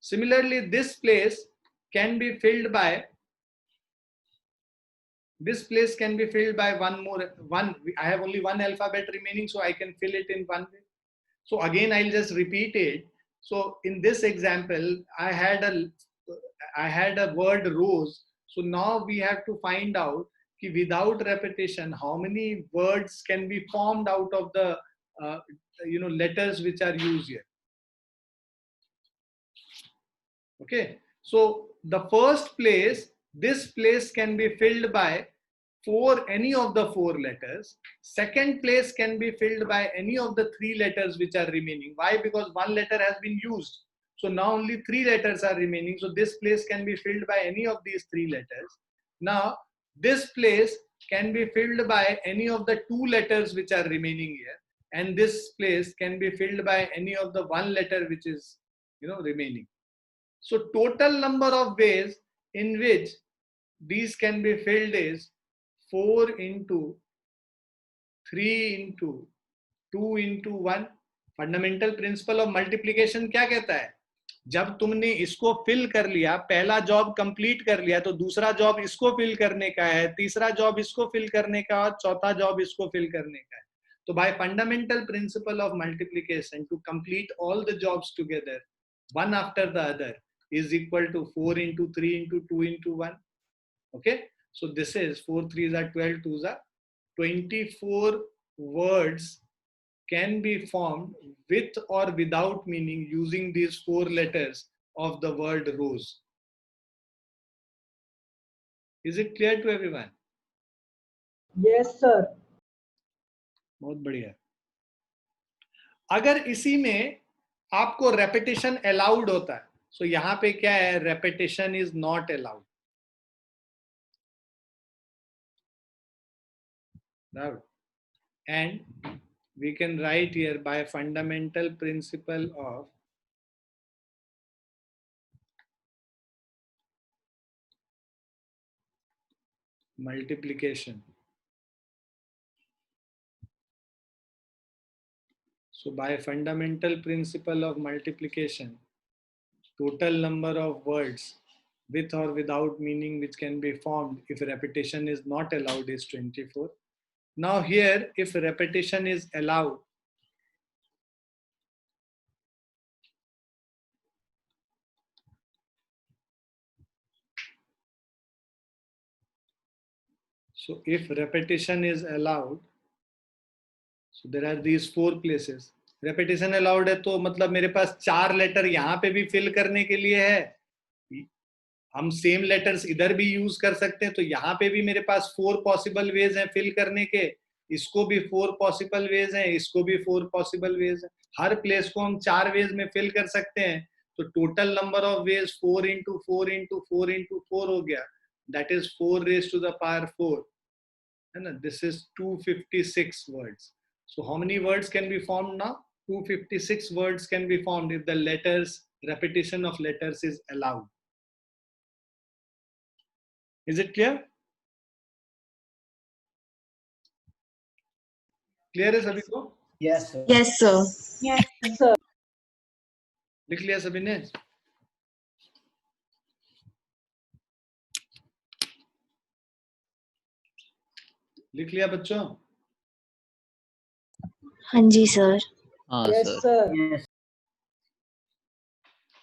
Similarly, this place can be filled by one. I have only one alphabet remaining, so I can fill it in one way. So again, I'll just repeat it. So in this example, I had a word rose. So now we have to find out without repetition, how many words can be formed out of the letters which are used here. Okay. So the first place, this place can be filled by any of the 4 letters. Second place can be filled by any of the 3 letters which are remaining. Why? Because 1 letter has been used. So now only 3 letters are remaining. So this place can be filled by any of these 3 letters. Now this place can be filled by any of the 2 letters which are remaining here. And this place can be filled by any of the 1 letter which is remaining. So total number of ways in which these can be filled is 4 into 3 into 2 into 1. Fundamental principle of multiplication क्या कहता है? जब तुमने इसको fill कर लिया, पहला job complete कर लिया, तो दूसरा जॉब इसको फिल करने का है, तीसरा जॉब इसको फिल करने का और चौथा जॉब इसको फिल करने का है. तो by fundamental principle of multiplication, to complete all the jobs together, one after the other, is equal to 4 into 3 into 2 into 1. Okay, so this is 4 3s are 12, 2s are 24 words can be formed with or without meaning using these 4 letters of the word rose. Is it clear to everyone? Yes sir. बहुत बढ़िया. अगर इसी में आपको repetition allowed होता है, सो यहां पे क्या है? Repetition is not allowed. And we can write here, by fundamental principle of multiplication. So by fundamental principle of multiplication, total number of words with or without meaning which can be formed if repetition is not allowed is 24. Now here, if repetition is allowed, so if repetition is allowed, so there are these 4 places. Repetition allowed है तो मतलब मेरे पास 4 letter यहाँ पे भी fill करने के लिए है. हम सेम लेटर्स इधर भी यूज कर सकते हैं, तो यहाँ पे भी मेरे पास 4 पॉसिबल वेज हैं फिल करने के. इसको भी 4 पॉसिबल वेज हैं, इसको भी 4 पॉसिबल वेज हैं. हर प्लेस को हम 4 वेज में फिल कर सकते हैं. तो total number of veg 4 into 4 into 4 into 4 हो गया. That is 4 raised to the power 4, है ना? This is 256 words. So how many words can be formed now? 256 words can be formed if the repetition of letters is allowed. Is it clear? Clear है सभी को? Yes sir. Yes, sir. Yes sir. लिख लिया सभी ने? लिख लिया बच्चों? हाँ जी sir. Yes sir. Yes.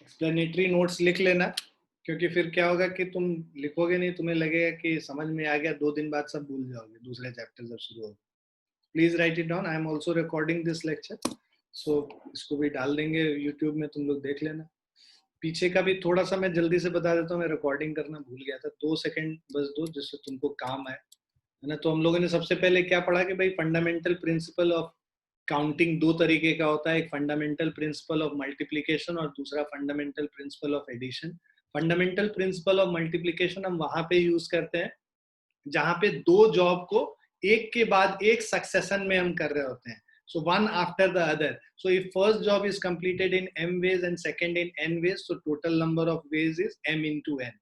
Explanatory notes लिख लेना, क्योंकि फिर क्या होगा कि तुम लिखोगे नहीं, तुम्हें लगेगा कि समझ में आ गया, 2 दिन बाद सब भूल जाओगे. दूसरे चैप्टर जब शुरू होगा. Please write it down. I am also recording this lecture, so इसको भी डाल देंगे यूट्यूब में, तुम लोग देख लेना. पीछे का भी थोड़ा सा मैं जल्दी से बता देता हूँ. मैं रिकॉर्डिंग करना भूल गया था. 2 सेकंड बस दो, जिससे तुमको काम आए, है ना? तो हम लोगों ने सबसे पहले क्या पढ़ा कि भाई फंडामेंटल प्रिंसिपल ऑफ काउंटिंग 2 तरीके का होता है. एक फंडामेंटल प्रिंसिपल ऑफ मल्टीप्लिकेशन और दूसरा fundamental principle of addition. Fundamental principle of multiplication हम वहां पे यूज करते हैं जहां पे 2 जॉब को एक के बाद एक सक्सेशन में हम कर रहे होते हैं. So one after the other. So if first job is completed in m ways and second in n ways, so total number of ways is m into n.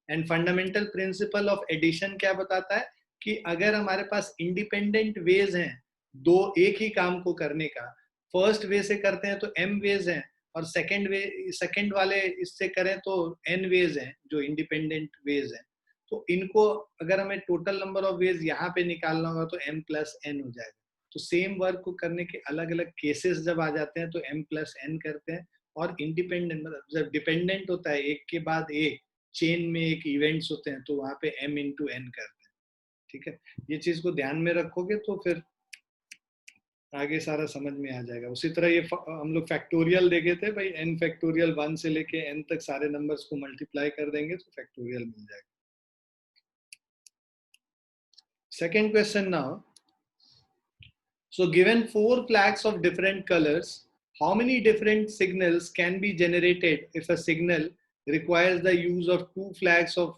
And fundamental principle of addition क्या बताता है कि अगर हमारे पास independent ways हैं 2 एक ही काम को करने का, फर्स्ट वे से करते हैं तो m ways हैं, और सेकंड वाले इससे करें तो n वेज हैं जो इंडिपेंडेंट वेज हैं, तो इनको अगर हमें टोटल नंबर ऑफ वेज यहाँ पे निकालना होगा तो m+n हो जाएगा। तो सेम वर्क को करने के अलग अलग केसेस जब आ जाते हैं तो m+n करते हैं, और इंडिपेंडेंट मतलब जब डिपेंडेंट होता है एक के बाद एक चेन में एक इवेंट्स होते हैं तो वहां पे m×n करते हैं। ठीक है, ये चीज को ध्यान में रखोगे तो फिर आगे सारा समझ में आ जाएगा। उसी तरह ये हम लोग फैक्टोरियल देखे थे भाई, n फैक्टोरियल 1 से लेके n तक सारे नंबर्स को मल्टीप्लाई कर देंगे तो फैक्टोरियल मिल जाएगा। Second question now, so given 4 flags of different colors, how many different signals can be generated if a signal requires the use of 2 flags of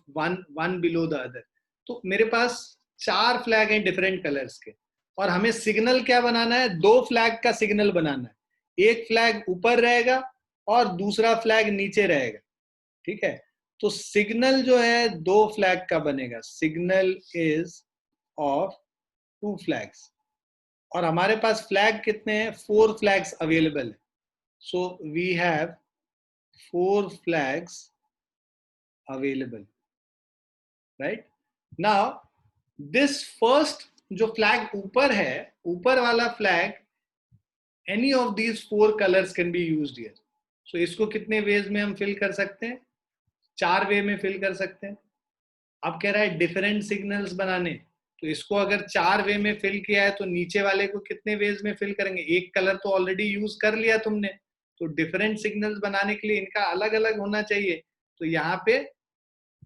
one below the other? तो मेरे पास 4 flag हैं different colours के, और हमें signal क्या बनाना है, 2 flag का signal बनाना है। एक फ्लैग ऊपर रहेगा और दूसरा फ्लैग नीचे रहेगा। ठीक है, तो सिग्नल जो है 2 फ्लैग का बनेगा, सिग्नल इज ऑफ 2 फ्लैग्स, और हमारे पास फ्लैग कितने हैं, 4 फ्लैग्स अवेलेबल है। So we have 4 flags available, right. Now this first जो फ्लैग ऊपर है, ऊपर वाला flag, any of these 4 colours can be used here. So इसको कितने वेज में हम फिल कर सकते हैं, 4 वे में फिल कर सकते हैं। अब कह रहा है डिफरेंट सिग्नल्स बनाने, तो इसको अगर 4 वे में फिल किया है तो नीचे वाले को कितने वेज में फिल करेंगे, एक कलर तो ऑलरेडी यूज कर लिया तुमने, तो डिफरेंट सिग्नल्स बनाने के लिए इनका अलग अलग होना चाहिए। तो यहाँ पे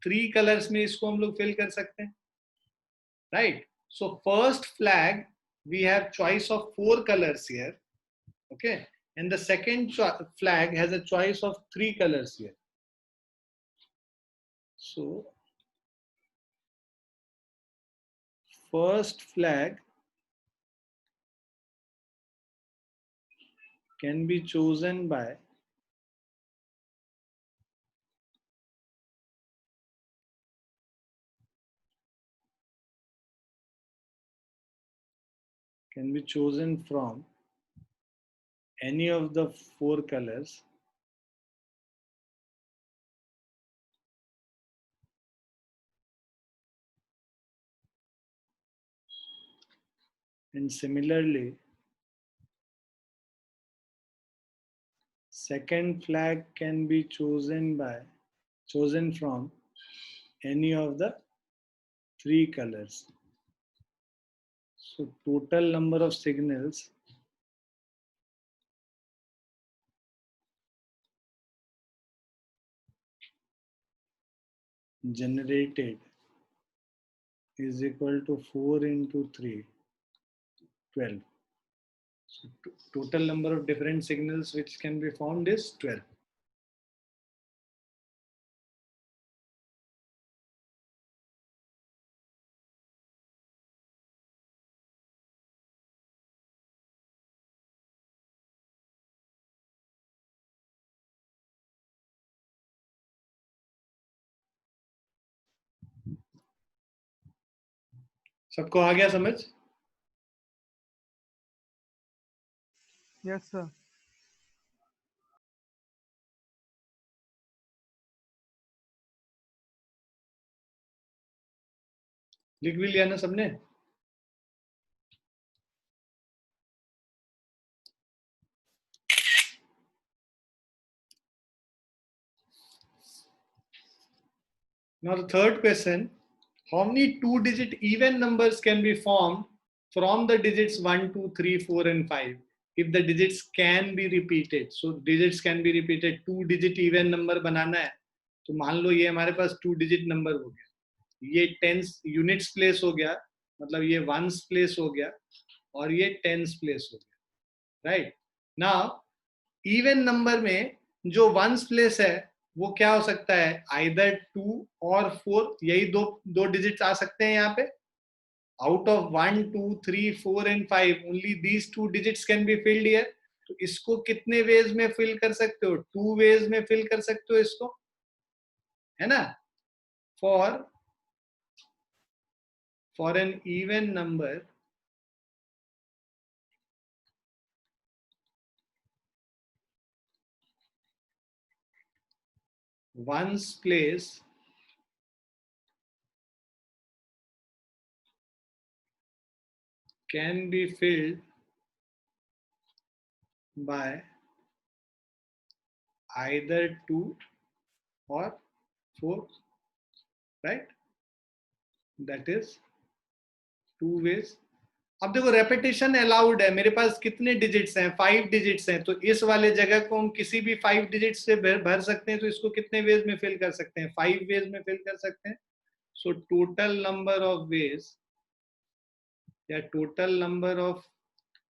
3 कलर्स में इसको हम लोग फिल कर सकते हैं, right. So first flag we have choice of 4 colours here, okay, and the second flag has a choice of 3 colours here. So first flag can be chosen by from any of the 4 colors and similarly second flag can be chosen from any of the 3 colors. So total number of signals generated is equal to 4 into 3, 12. So total number of different signals which can be found is 12. सबको आ गया समझ? Yes, sir. लिख भी लिया ना सबने? Now the third question, how many 2-digit even numbers can be formed from the digits 1, 2, 3, 4 and 5 if the digits can be repeated? So digits can be repeated, 2-digit even number बनाना है, तो मान लो ये हमारे पास 2-digit number हो गया, ये tens units place हो गया, मतलब ये ones place हो गया और ये tens place हो गया, right? Now even number में जो ones place है वो क्या हो सकता है, आइदर 2 और 4, यही दो डिजिट्स आ सकते हैं यहाँ पे। Out of 1, 2, 3, 4 and 5 only these 2 digits can be filled here. तो इसको कितने वेज में फिल कर सकते हो, 2 वेज में फिल कर सकते हो इसको, है ना। For an even number ones place can be filled by either 2 or 4, right? That is 2 ways. अब देखो रेपिटेशन अलाउड है, मेरे पास कितने डिजिट्स हैं, 5 डिजिट्स हैं, तो इस वाले जगह को हम किसी भी 5 डिजिट्स से भर सकते हैं, तो इसको कितने वेज में फिल कर सकते हैं, 5 वेज में फिल कर सकते हैं. So total number of ways या total number of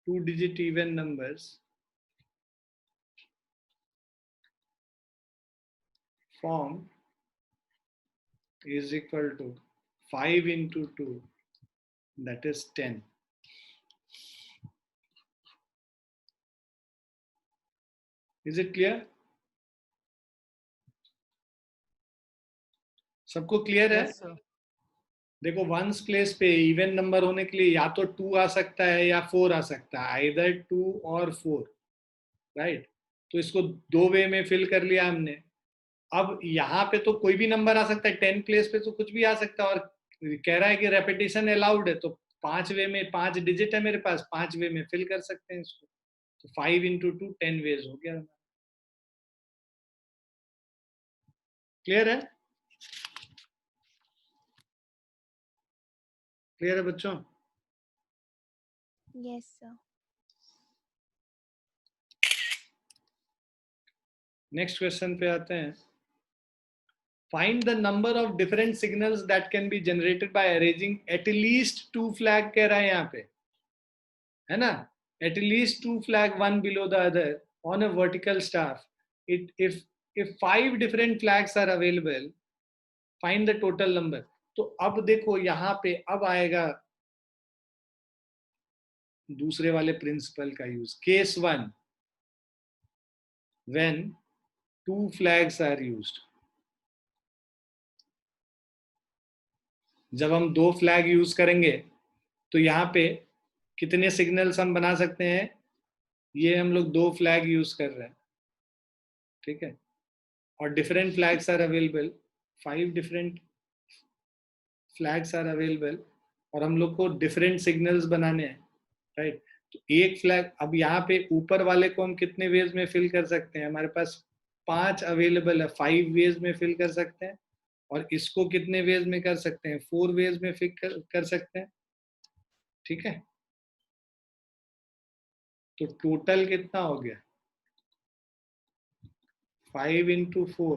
2 digit even numbers formed is equal to 5 into 2, that is 10. Is it clear? सबको क्लियर है? Yes, sir. देखो वंस प्लेस पे इवन नंबर होने के लिए या तो 2 आ सकता है या 4 आ सकता है, आइदर 2 और 4, राइट? तो इसको 2 वे में फिल कर लिया हमने. अब यहाँ पे तो कोई भी नंबर आ सकता है, 10 प्लेस पे तो कुछ भी आ सकता है, और कह रहा है कि रेपिटेशन अलाउड है, तो 5 वे में 5 डिजिट है मेरे पास, 5 वे में फिल कर सकते हैं इसको. तो 5 into 2 10 वेज हो गया. क्लियर है? क्लियर है बच्चों? Yes, sir. नेक्स्ट क्वेश्चन पे आते हैं. Find the number of different signals that can be generated by arranging at least 2 flag, कह रहा है यहाँ पे, है ना? At least 2 flag one below the other on a vertical staff. If 5 different flags are available, find the total number. तो अब देखो यहाँ पे अब आएगा दूसरे वाले प्रिंसिपल का use. Case 1, when 2 flags are used. जब हम 2 फ्लैग यूज करेंगे तो यहाँ पे कितने सिग्नल्स हम बना सकते हैं? ये हम लोग 2 फ्लैग यूज कर रहे हैं, ठीक है, और different flags are available, 5 different flags are available, और हम लोग को डिफरेंट सिग्नल्स बनाने हैं, राइट? तो एक फ्लैग, अब यहाँ पे ऊपर वाले को हम कितने वेज में फिल कर सकते हैं? हमारे पास 5 अवेलेबल है, 5 वेज में फिल कर सकते हैं, और इसको कितने वेज में कर सकते हैं? 4 वेज में फिल कर सकते हैं, ठीक है? तो टोटल कितना हो गया? 5 into 4,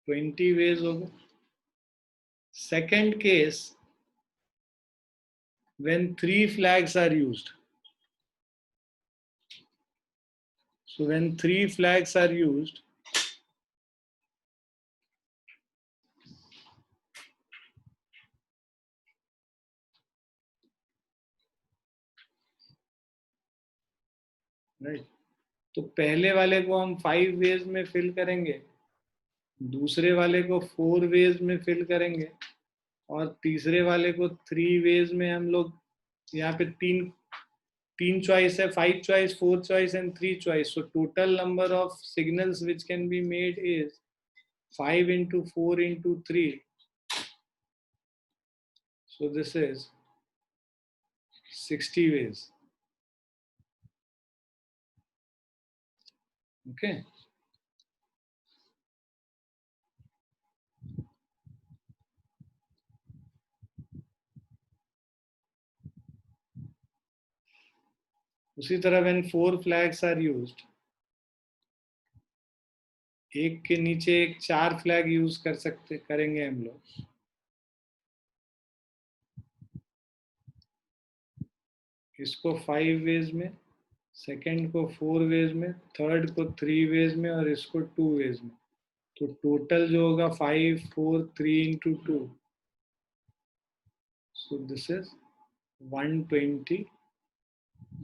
20 वेज हो गए. Second case, when 3 flags are used. So when 3 flags are used, right? तो पहले वाले को हम 5 वेज में फिल करेंगे, दूसरे वाले को 4 वेज में फिल करेंगे, और तीसरे वाले को 3 वेज में हम लोग, यहाँ पे तीन चॉइस है, 5 choice, 4 choice and 3 choice. So total number of signals which can be made is 5 into 4 into 3. So this is 60 ways. Okay. उसी तरह when 4 flags are used, एक के नीचे एक 4 फ्लैग यूज करेंगे हम लोग. इसको 5 वेज में, सेकंड को 4 वेज में, थर्ड को 3 वेज में, और इसको 2 वेज में. तो टोटल जो होगा 5 4 3 into 2. So this is 120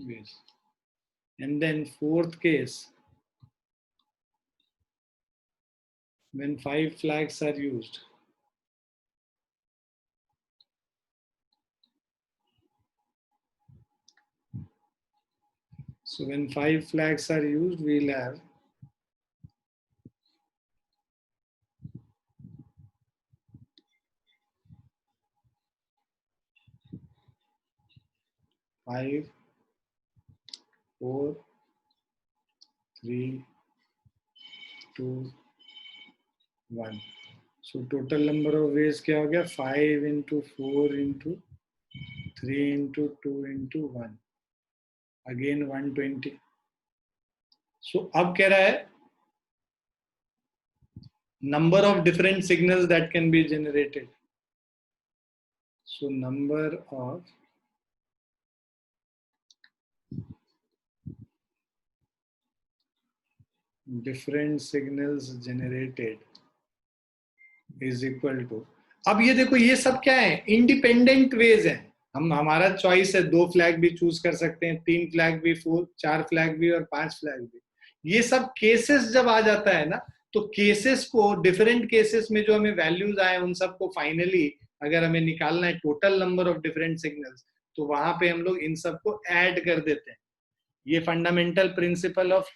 ways. And then fourth case, when 5 flags are used, so when 5 flags are used, we'll have 5, 4, 3, 2, 1. So total number of ways क्या हो गया? 5 into 4 into 3 into 2 into 1. Again 120. So अब कह रहा है number of different signals that can be generated. So number of different signals generated is equal to. अब ये देखो, ये सब क्या है? इंडिपेंडेंट वेज है. हम हमारा चॉइस है, 2 फ्लैग भी चूज कर सकते हैं, 3 फ्लैग भी, 4 फ्लैग भी और 5 फ्लैग भी. ये सब केसेस जब आ जाता है ना, तो केसेस को, डिफरेंट केसेस में जो हमें वैल्यूज आए उन सबको फाइनली अगर हमें निकालना है total number of different signals, तो वहां पे हम लोग इन सबको ऐड कर देते हैं. ये फंडामेंटल प्रिंसिपल ऑफ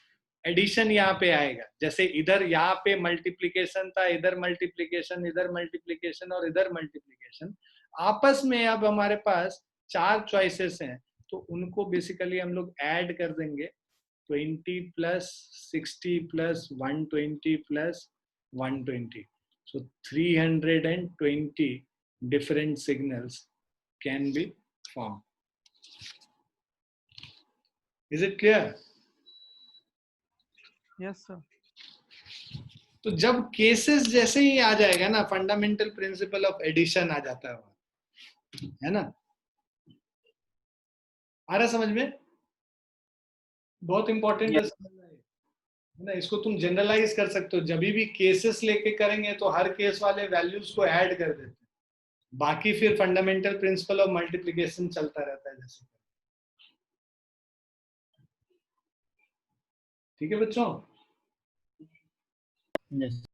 एडिशन यहाँ पे आएगा. जैसे इधर यहाँ पे मल्टीप्लीकेशन था, इधर मल्टीप्लीकेशन, इधर मल्टीप्लीकेशन और इधर मल्टीप्लीकेशन. आपस में अब हमारे पास 4 चॉइसेस हैं, तो उनको बेसिकली हम लोग ऐड कर देंगे. 20 plus 60 plus 120 plus 120. So 320 different signals can be formed. Is it clear? Yes, sir. तो जब केसेस जैसे ही आ जाएगा ना, फंडामेंटल प्रिंसिपल ऑफ एडिशन आ जाता है ना? आ रहा समझ में? बहुत इंपॉर्टेंट है समझना है ना. इसको तुम जनरलाइज कर सकते हो. जब भी केसेस लेके करेंगे तो हर केस वाले वैल्यूज को ऐड कर देते हैं, बाकी फिर फंडामेंटल प्रिंसिपल ऑफ मल्टीप्लिकेशन चलता रहता है जैसे. ठीक है बच्चों? Yes.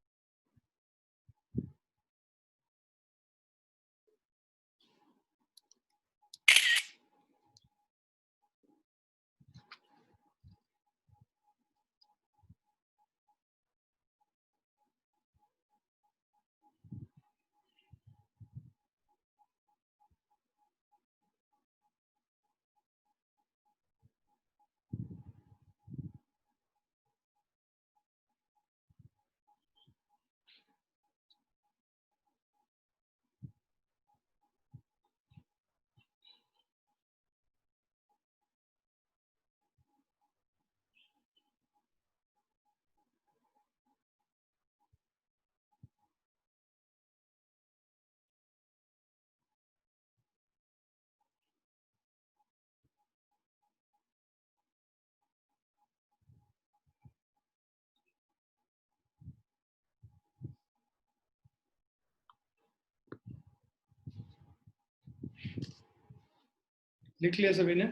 लिख लिया सभी ने?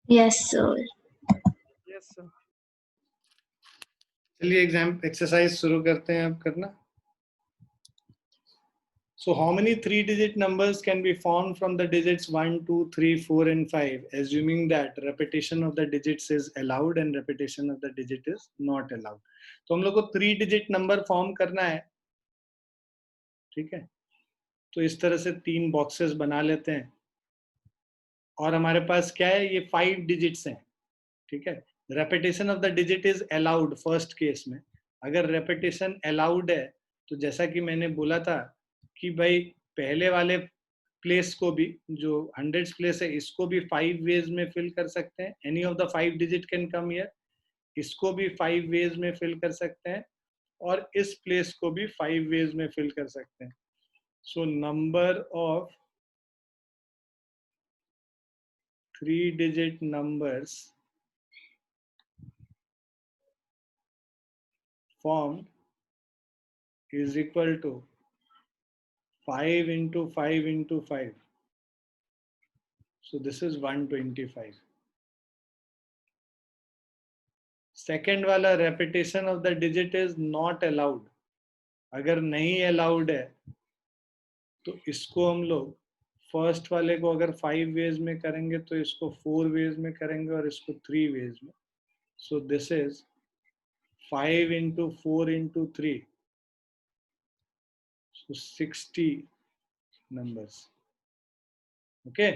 Yes, sir. Yes, sir. चलिए एग्जाम एक्सरसाइज शुरू करते हैं अब करना. So how many 3-digit numbers can be formed from the digits 1, 2, 3, 4 and 5, assuming that repetition of the digits is allowed and repetition of the digit is not allowed. तो हम लोग को 3-digit number form करना है. ठीक है, तो इस तरह से 3 बॉक्सेस बना लेते हैं और हमारे पास क्या है, ये 5 डिजिट्स हैं. ठीक है, repetition of the digit is allowed first case में. अगर रेपिटेशन अलाउड है तो जैसा कि मैंने बोला था कि भाई पहले वाले प्लेस को भी, जो 100 प्लेस है, इसको भी 5 वेज में फिल कर सकते हैं. Any of the 5 digit can come here. इसको भी 5 वेज में फिल कर सकते हैं और इस प्लेस को भी 5 वेज में फिल कर सकते हैं. So number of 3-digit numbers formed is equal to 5 into 5 into 5. So this is 125. Second वाला repetition of the digit is not allowed. अगर नहीं allowed है तो इसको हम लोग फर्स्ट वाले को अगर 5 वेज में करेंगे तो इसको 4 वेज में करेंगे और इसको 3 वेज में. So this is 5 into 4 into 3. So 60 numbers. Okay.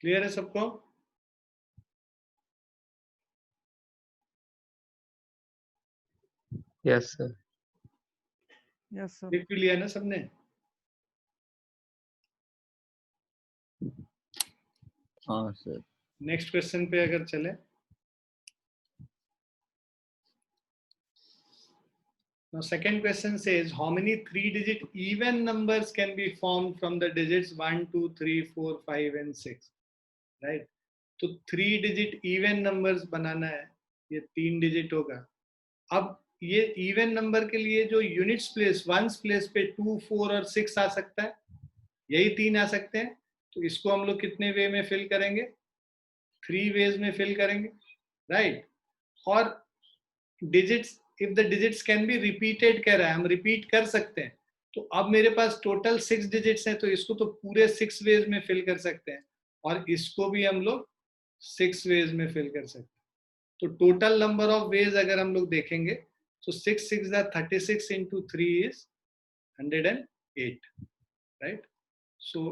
Clear है सबको? Yes sir. Yes, sir. लिख भी लिया ना सबने? हाँ सर। नेक्स्ट क्वेश्चन पे अगर चले, now second question says how many 3-digit even numbers can be formed from the digits 1 2 3 4 5 and 6, right? तो 3-digit even numbers बनाना है, ये 3 डिजिट होगा। अब ये इवन नंबर के लिए जो यूनिट्स प्लेस, वंस प्लेस पे 2 4 और 6 आ सकता है, यही 3 आ सकते हैं। तो इसको हम लोग कितने वे में फिल करेंगे? 3 वेज में फिल करेंगे, राइट? और digits, if the digits can be repeated कह रहा है, हम रिपीट कर सकते हैं। तो अब मेरे पास टोटल 6 डिजिट्स हैं, तो इसको तो पूरे 6 वेज में फिल कर सकते हैं, और इसको भी हम लोग 6 वेज में फिल कर सकते हैं। तो टोटल नंबर ऑफ वेज अगर हम लोग देखेंगे तो 6 6 36 into 3 is 108, right? So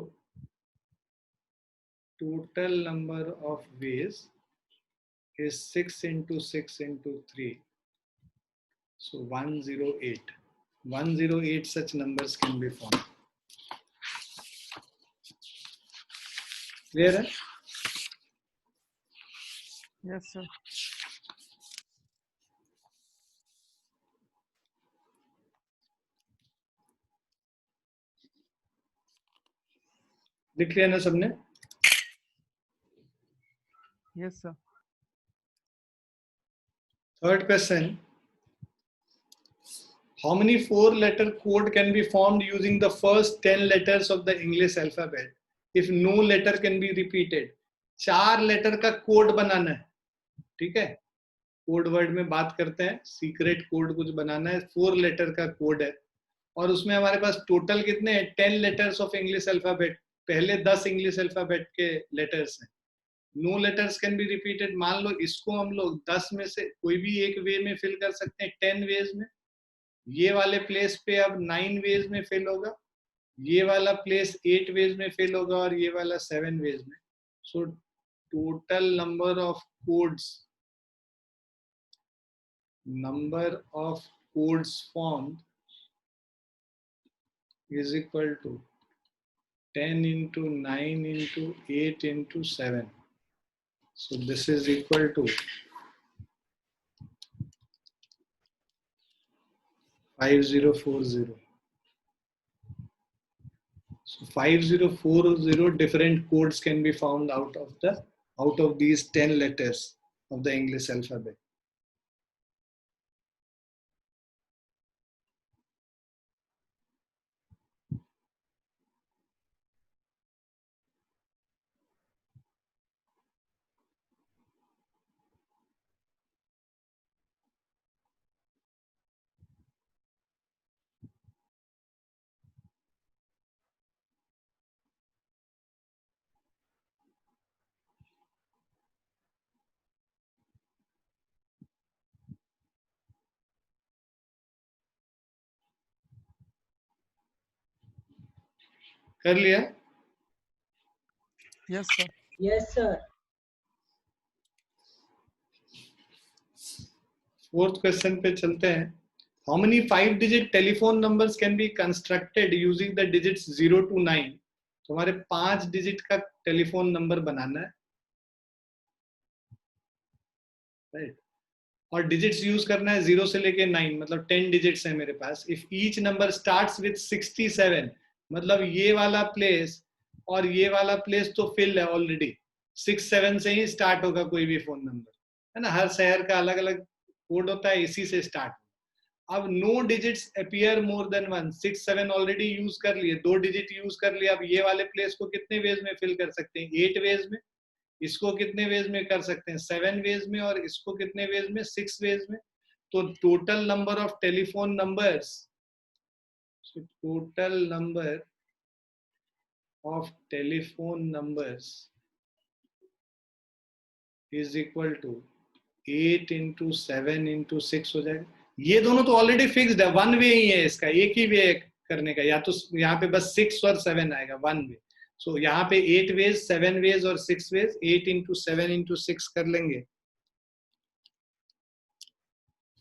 total number of ways is 6 into 6 into 3, so 108. 108 such numbers can be formed. Clear है? Yes, sir. लिख लिया ना सबने? Yes, sir. Third question, how many 4-letter code can be formed using the first 10 letters of the English alphabet if no letter can be repeated? 4 letter का code बनाना है, ठीक है? Code word में बात करते हैं, सीक्रेट कोड कुछ बनाना है, 4 लेटर का कोड है, और उसमें हमारे पास टोटल कितने हैं? 10 लेटर्स ऑफ इंग्लिश अल्फाबेट, पहले 10 इंग्लिश अल्फाबेट के लेटर्स हैं। No letters can be repeated. मान लो इसको हम लोग 10 में से कोई भी एक वे में फिल कर सकते हैं 10 वेज में। ये वाले प्लेस पे अब 9 वेज में फिल होगा, ये वाला प्लेस 8 वेज में फिल होगा, और ये वाला 7 वेज में। सो total number of codes formed is equal to 10 into 9 into 8 into 7. So this is equal to 5040. So 5040 different codes can be found out of these 10 letters of the English alphabet. कर लिया? Yes, sir. Yes, sir. Fourth question पे चलते हैं। How many 5-digit telephone numbers can be constructed using the digits 0 to 9? तो हमारे 5 digit का telephone number बनाना है, right? और डिजिट्स यूज करना है 0 से लेके 9, मतलब 10 डिजिट्स है मेरे पास। If each number starts with 67, मतलब ये वाला प्लेस और ये वाला प्लेस तो फिल है ऑलरेडी, 6 7 से ही स्टार्ट होगा कोई भी फोन नंबर, है ना? हर शहर का अलग अलग कोड होता है, इसी से स्टार्ट। अब no digits appear more than 1, 6 7 already use कर लिए, 2 डिजिट यूज कर लिया। अब ये वाले प्लेस को कितने वेज में फिल कर सकते हैं? 8 वेज में। इसको कितने वेज में कर सकते हैं? 7 वेज में, और इसको कितने वेज में? 6 वेज में। तो total number of telephone numbers, total number of telephone numbers is equal to 8 into 7 into 6 हो जाएगा। ये दोनों तो ऑलरेडी फिक्स्ड है, वन वे ही है इसका, एक ही वे करने का, या तो यहाँ पे बस 6 और 7 आएगा, वन वे। सो यहाँ पे 8 वेज, 7 वेज और 6 वेज, 8 इंटू 7 इंटू 6 कर लेंगे।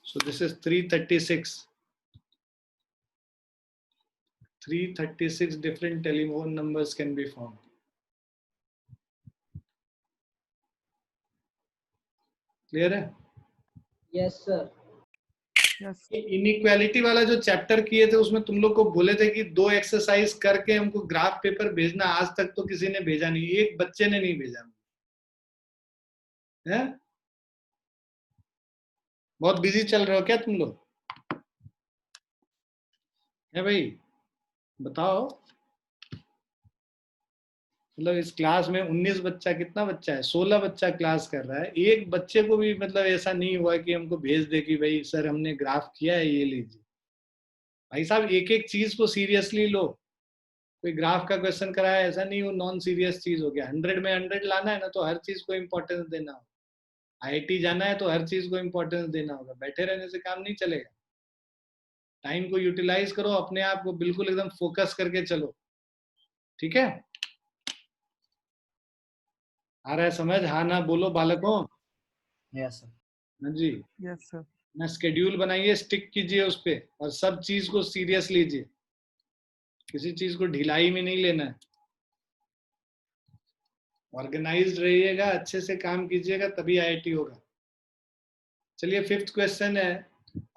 So this is 336। 336 different telephone numbers can be found. Clear है? Yes, sir. Yes. इनइक्वालिटी वाला जो चैप्टर किए थे उसमें तुम लोग को बोले थे कि 2 एक्सरसाइज करके हमको ग्राफ पेपर भेजना। आज तक तो किसी ने भेजा नहीं, एक बच्चे ने नहीं भेजा है। बहुत बिजी चल रहे हो क्या तुम लोग? है भाई, बताओ। मतलब इस क्लास में 19 बच्चा, कितना बच्चा है? 16 बच्चा क्लास कर रहा है। एक बच्चे को भी मतलब ऐसा नहीं हुआ कि हमको भेज दे कि भाई सर हमने ग्राफ किया है, ये लीजिए। भाई साहब एक एक चीज को सीरियसली लो। कोई ग्राफ का क्वेश्चन कराया ऐसा नहीं वो नॉन सीरियस चीज हो गया। 100 में 100 लाना है ना, तो हर चीज को इम्पोर्टेंस देना होगा। IIT जाना है तो हर चीज को इम्पोर्टेंस देना होगा। बैठे रहने से काम नहीं चलेगा। टाइम को यूटिलाइज करो, अपने आप को बिल्कुल एकदम फोकस करके चलो। ठीक है? आ रहा है समझ? हाँ ना बोलो बालकों। Yes sir. हाँ जी। Yes, sir. ना स्केड्यूल बनाइए, स्टिक कीजिए उस पे, और सब चीज को सीरियस लीजिए। किसी चीज को ढिलाई में नहीं लेना है। ऑर्गेनाइज्ड रहिएगा, अच्छे से काम कीजिएगा, तभी IIT होगा। चलिए 5th क्वेश्चन है,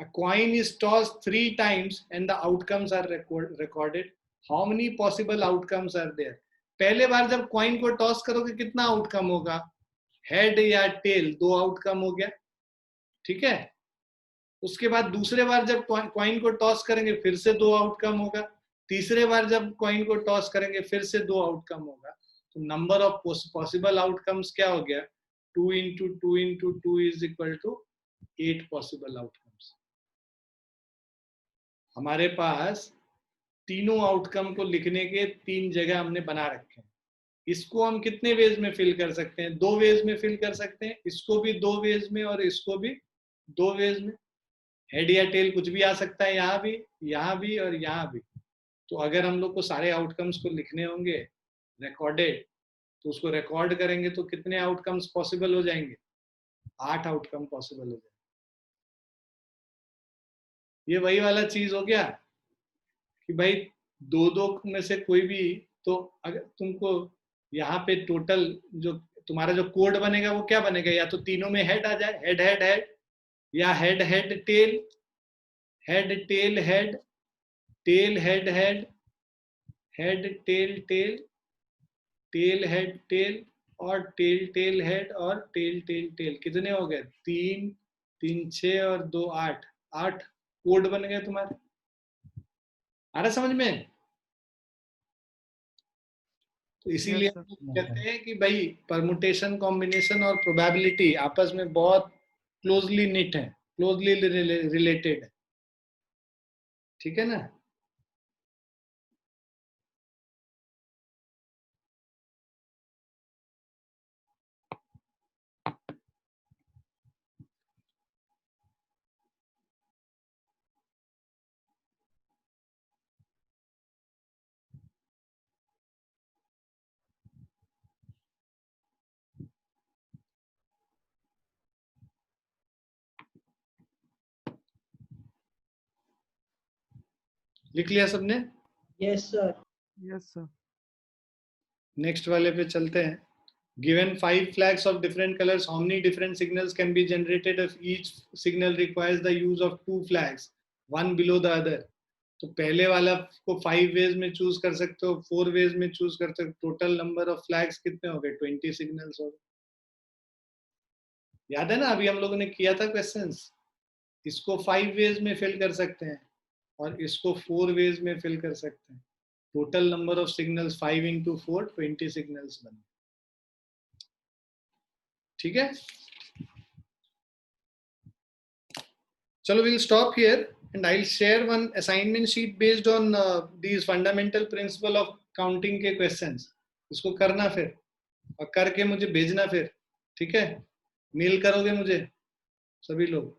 a coin is tossed 3 times and the outcomes are recorded. How many possible outcomes are there? पहले बार जब कॉइन को टॉस करोगे कितना आउटकम होगा? हेड या टेल, 2 आउटकम हो गया। ठीक है? उसके बाद दूसरे बार जब कॉइन को टॉस करेंगे फिर से 2 आउटकम होगा। तीसरे बार जब कॉइन को टॉस करेंगे फिर से 2 आउटकम होगा। तो नंबर ऑफ पॉसिबल आउटकम्स क्या हो गया? 2 into 2 into 2 is equal to 8 possible outcomes. हमारे पास तीनों आउटकम को लिखने के 3 जगह हमने बना रखे हैं। इसको हम कितने वेज में फिल कर सकते हैं? 2 वेज में फिल कर सकते हैं। इसको भी 2 वेज में और इसको भी 2 वेज में। हेड या टेल कुछ भी आ सकता है, यहाँ भी और यहाँ भी। तो अगर हम लोग को सारे आउटकम्स को लिखने होंगे रिकॉर्डेड, तो उसको रिकॉर्ड करेंगे तो कितने आउटकम्स पॉसिबल हो जाएंगे? 8 आउटकम पॉसिबल हो जाएंगे। ये वही वाला चीज हो गया कि भाई 2-2 में से कोई भी, तो अगर तुमको यहाँ पे टोटल जो तुम्हारा जो कोड बनेगा वो क्या बनेगा? या तो तीनों में हेड आ जाए, हेड हेड हेड, या head head tail, head tail head, tail head head, head tail tail, tail head tail, और टेल टेल हेड, और टेल टेल टेल। कितने हो गए? 3 3 6 और 2 8। 8 कोड बन गए तुम्हारे। आ रहा समझ में? तो इसीलिए Yes, sir. हम कहते हैं कि भाई परमुटेशन, कॉम्बिनेशन और प्रोबेबिलिटी आपस में बहुत क्लोजली निट है, क्लोजली रिलेटेड है। ठीक है ना? लिख लिया सबने? Yes, sir. Yes, sir. Next वाले पे चलते हैं। Given 5 flags of different colors, how many different signals can be generated if each signal requires the use of 2 flags, one below the other? तो पहले वाला को 5 वेज में चूज कर सकते हो, 4 वेज में चूज कर सकते हो। टोटल नंबर ऑफ फ्लैग्स कितने हो गए? 20 सिग्नल्स हो गए। याद है ना, अभी हम लोगों ने किया था क्वेश्चंस। इसको 5 वेज में फिल कर सकते हैं और इसको 4 वेज में फिल कर सकते हैं। Total number of signals 5 into 4, 20 signals बने। ठीक है, चलो we'll stop here and I'll share one assignment sheet based on these fundamental principle of counting के questions. इसको करना फिर और करके मुझे भेजना फिर, ठीक है, मेल करोगे मुझे सभी लोग।